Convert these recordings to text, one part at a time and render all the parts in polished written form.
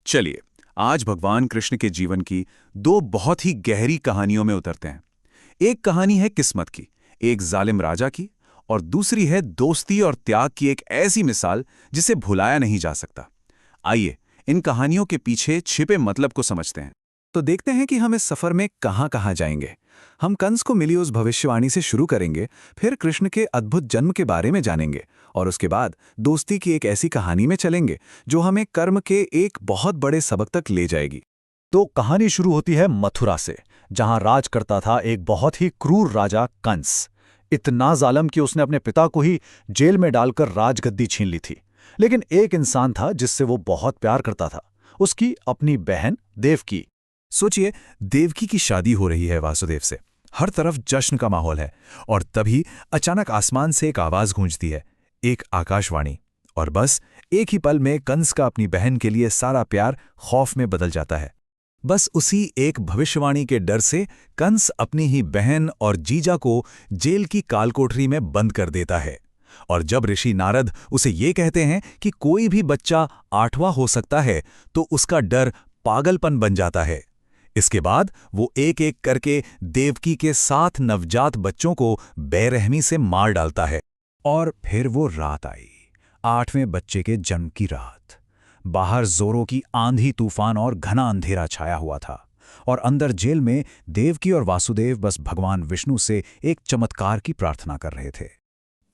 चलिए, आज भगवान कृष्ण के जीवन की दो बहुत ही गहरी कहानियों में उतरते हैं। एक कहानी है किस्मत की, एक जालिम राजा की, और दूसरी है दोस्ती और त्याग की एक ऐसी मिसाल जिसे भुलाया नहीं जा सकता। आइए, इन कहानियों के पीछे छिपे मतलब को समझते हैं। तो देखते हैं कि हम इस सफर में कहां कहां जाएंगे। हम कंस को मिली उस भविष्यवाणी से शुरू करेंगे, फिर कृष्ण के अद्भुत जन्म के बारे में जानेंगे, और उसके बाद दोस्ती की एक ऐसी कहानी में चलेंगे जो हमें कर्म के एक बहुत बड़े सबक तक ले जाएगी। तो कहानी शुरू होती है मथुरा से, जहां राज करता था एक बहुत ही क्रूर राजा कंस। इतना जालिम कि उसने अपने पिता को ही जेल में डालकर राजगद्दी छीन ली थी। लेकिन एक इंसान था जिससे वो बहुत प्यार करता था, उसकी अपनी बहन देवकी। सोचिए, देवकी की शादी हो रही है वासुदेव से, हर तरफ जश्न का माहौल है, और तभी अचानक आसमान से एक आवाज गूंजती है, एक आकाशवाणी। और बस एक ही पल में कंस का अपनी बहन के लिए सारा प्यार खौफ में बदल जाता है। बस उसी एक भविष्यवाणी के डर से कंस अपनी ही बहन और जीजा को जेल की कालकोठरी में बंद कर देता है। और जब ऋषि नारद उसे ये कहते हैं कि कोई भी बच्चा 8वां हो सकता है, तो उसका डर पागलपन बन जाता है। इसके बाद वो एक एक करके देवकी के 7 नवजात बच्चों को बेरहमी से मार डालता है। और फिर वो रात आई, 8वें बच्चे के जन्म की रात। बाहर जोरों की आंधी तूफान और घना अंधेरा छाया हुआ था, और अंदर जेल में देवकी और वासुदेव बस भगवान विष्णु से एक चमत्कार की प्रार्थना कर रहे थे।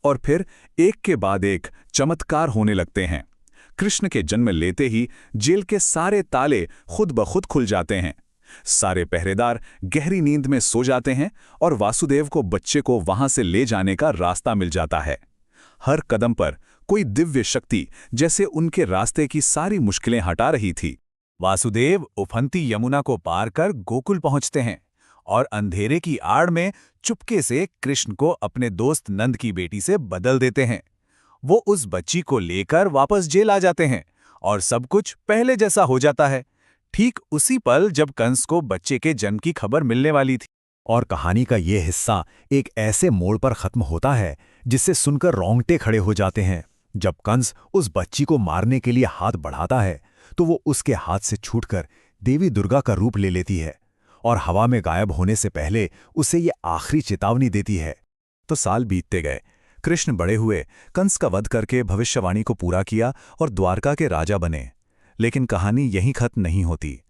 और फिर एक के बाद एक चमत्कार होने लगते हैं। कृष्ण के जन्म लेते ही जेल के सारे ताले खुद ब खुद खुल जाते हैं, सारे पहरेदार गहरी नींद में सो जाते हैं, और वासुदेव को बच्चे को वहां से ले जाने का रास्ता मिल जाता है। हर कदम पर कोई दिव्य शक्ति जैसे उनके रास्ते की सारी मुश्किलें हटा रही थी। वासुदेव उफनती यमुना को पार कर गोकुल पहुंचते हैं, और अंधेरे की आड़ में चुपके से कृष्ण को अपने दोस्त नंद की बेटी से बदल देते हैं। वो उस बच्ची को लेकर वापस जेल आ जाते हैं, और सब कुछ पहले जैसा हो जाता है, ठीक उसी पल जब कंस को बच्चे के जन्म की खबर मिलने वाली थी। और कहानी का ये हिस्सा एक ऐसे मोड़ पर खत्म होता है जिससे सुनकर रोंगटे खड़े हो जाते हैं। जब कंस उस बच्ची को मारने के लिए हाथ बढ़ाता है, तो वो उसके हाथ से छूटकर देवी दुर्गा का रूप ले लेती है, और हवा में गायब होने से पहले उसे ये आखिरी चेतावनी देती है। तो साल बीतते गए, कृष्ण बड़े हुए, कंस का वध करके भविष्यवाणी को पूरा किया और द्वारका के राजा बने। लेकिन कहानी यहीं खत्म नहीं होती।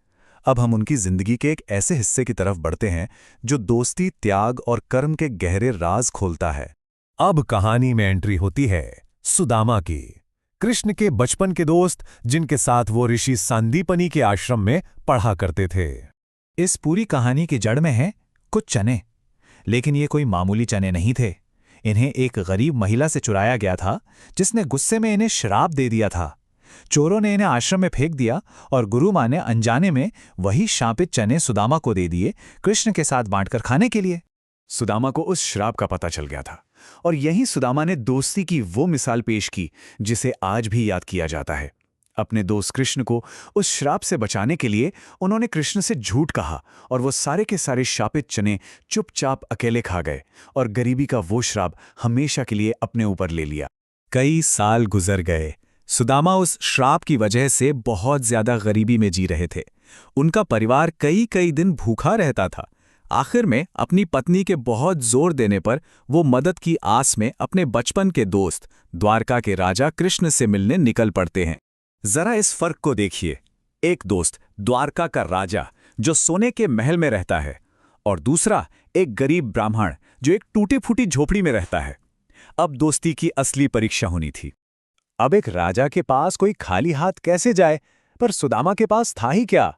अब हम उनकी जिंदगी के एक ऐसे हिस्से की तरफ बढ़ते हैं जो दोस्ती, त्याग और कर्म के गहरे राज खोलता है। अब कहानी में एंट्री होती है सुदामा की, कृष्ण के बचपन के दोस्त, जिनके साथ वो ऋषि सांदीपनि के आश्रम में पढ़ा करते थे। इस पूरी कहानी की जड़ में है कुछ चने, लेकिन ये कोई मामूली चने नहीं थे। इन्हें एक गरीब महिला से चुराया गया था, जिसने गुस्से में इन्हें श्राप दे दिया था। चोरों ने इन्हें आश्रम में फेंक दिया, और गुरु माँ ने अनजाने में वही शापित चने सुदामा को दे दिए, कृष्ण के साथ बांटकर खाने के लिए। सुदामा को उस श्राप का पता चल गया था, और यहीं सुदामा ने दोस्ती की वो मिसाल पेश की जिसे आज भी याद किया जाता है। अपने दोस्त कृष्ण को उस श्राप से बचाने के लिए उन्होंने कृष्ण से झूठ कहा, और वो सारे के सारे शापित चने चुपचाप अकेले खा गए, और गरीबी का वो श्राप हमेशा के लिए अपने ऊपर ले लिया। कई साल गुजर गए। सुदामा उस श्राप की वजह से बहुत ज्यादा गरीबी में जी रहे थे। उनका परिवार कई कई दिन भूखा रहता था। आखिर में अपनी पत्नी के बहुत जोर देने पर वो मदद की आस में अपने बचपन के दोस्त द्वारका के राजा कृष्ण से मिलने निकल पड़ते हैं। जरा इस फर्क को देखिए, एक दोस्त द्वारका का राजा जो सोने के महल में रहता है, और दूसरा एक गरीब ब्राह्मण जो एक टूटी फूटी झोपड़ी में रहता है। अब दोस्ती की असली परीक्षा होनी थी। अब एक राजा के पास कोई खाली हाथ कैसे जाए, पर सुदामा के पास था ही क्या?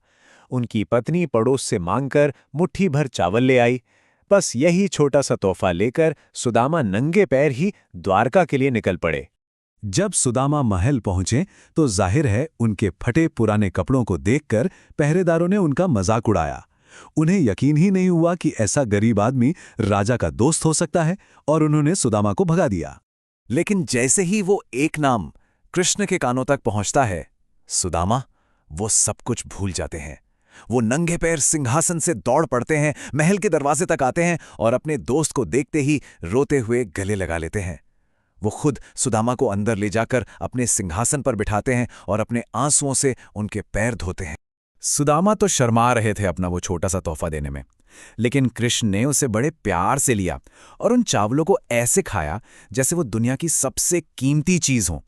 उनकी पत्नी पड़ोस से मांगकर मुट्ठी भर चावल ले आई। बस यही छोटा सा तोहफा लेकर सुदामा नंगे पैर ही द्वारका के लिए निकल पड़े। जब सुदामा महल पहुंचे तो जाहिर है उनके फटे पुराने कपड़ों को देखकर पहरेदारों ने उनका मजाक उड़ाया। उन्हें यकीन ही नहीं हुआ कि ऐसा गरीब आदमी राजा का दोस्त हो सकता है, और उन्होंने सुदामा को भगा दिया। लेकिन जैसे ही वो एक नाम कृष्ण के कानों तक पहुंचता है, सुदामा वो सब कुछ भूल जाते हैं। वो नंगे पैर सिंहासन से दौड़ पड़ते हैं, महल के दरवाजे तक आते हैं, और अपने दोस्त को देखते ही रोते हुए गले लगा लेते हैं। वो खुद सुदामा को अंदर ले जाकर अपने सिंहासन पर बिठाते हैं और अपने आंसुओं से उनके पैर धोते हैं। सुदामा तो शर्मा रहे थे अपना वो छोटा सा तोहफा देने में, लेकिन कृष्ण ने उसे बड़े प्यार से लिया और उन चावलों को ऐसे खाया जैसे वो दुनिया की सबसे कीमती चीज हो।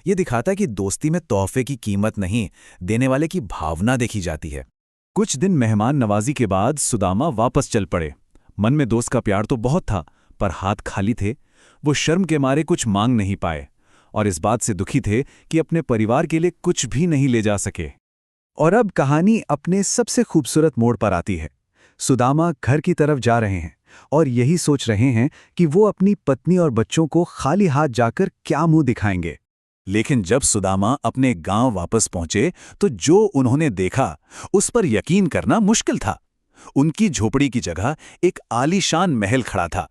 ये दिखाता है कि दोस्ती में तोहफे की कीमत नहीं, देने वाले की भावना देखी जाती है। कुछ दिन मेहमान नवाजी के बाद सुदामा वापस चल पड़े। मन में दोस्त का प्यार तो बहुत था, पर हाथ खाली थे। वो शर्म के मारे कुछ मांग नहीं पाए और इस बात से दुखी थे कि अपने परिवार के लिए कुछ भी नहीं ले जा सके। और अब कहानी अपने सबसे खूबसूरत मोड़ पर आती है। सुदामा घर की तरफ जा रहे हैं और यही सोच रहे हैं कि वो अपनी पत्नी और बच्चों को खाली हाथ जाकर क्या मुंह दिखाएंगे। लेकिन जब सुदामा अपने गांव वापस पहुंचे तो जो उन्होंने देखा उस पर यकीन करना मुश्किल था। उनकी झोपड़ी की जगह एक आलीशान महल खड़ा था।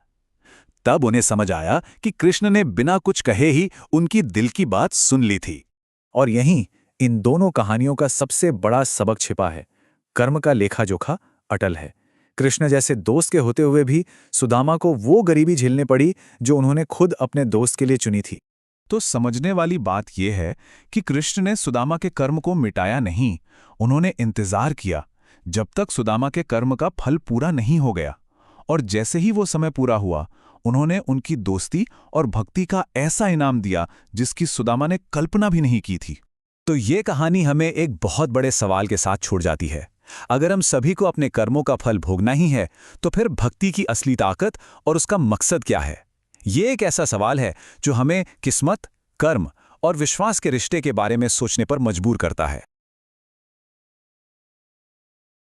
तब उन्हें समझ आया कि कृष्ण ने बिना कुछ कहे ही उनकी दिल की बात सुन ली थी। और यहीं इन दोनों कहानियों का सबसे बड़ा सबक छिपा है। कर्म का लेखा जोखा अटल है। कृष्ण जैसे दोस्त के होते हुए भी सुदामा को वो गरीबी झेलनी पड़ी जो उन्होंने खुद अपने दोस्त के लिए चुनी थी। तो समझने वाली बात यह है कि कृष्ण ने सुदामा के कर्म को मिटाया नहीं, उन्होंने इंतजार किया जब तक सुदामा के कर्म का फल पूरा नहीं हो गया। और जैसे ही वो समय पूरा हुआ, उन्होंने उनकी दोस्ती और भक्ति का ऐसा इनाम दिया जिसकी सुदामा ने कल्पना भी नहीं की थी। तो ये कहानी हमें एक बहुत बड़े सवाल के साथ छोड़ जाती है। अगर हम सभी को अपने कर्मों का फल भोगना ही है, तो फिर भक्ति की असली ताकत और उसका मकसद क्या है? ये एक ऐसा सवाल है जो हमें किस्मत, कर्म और विश्वास के रिश्ते के बारे में सोचने पर मजबूर करता है।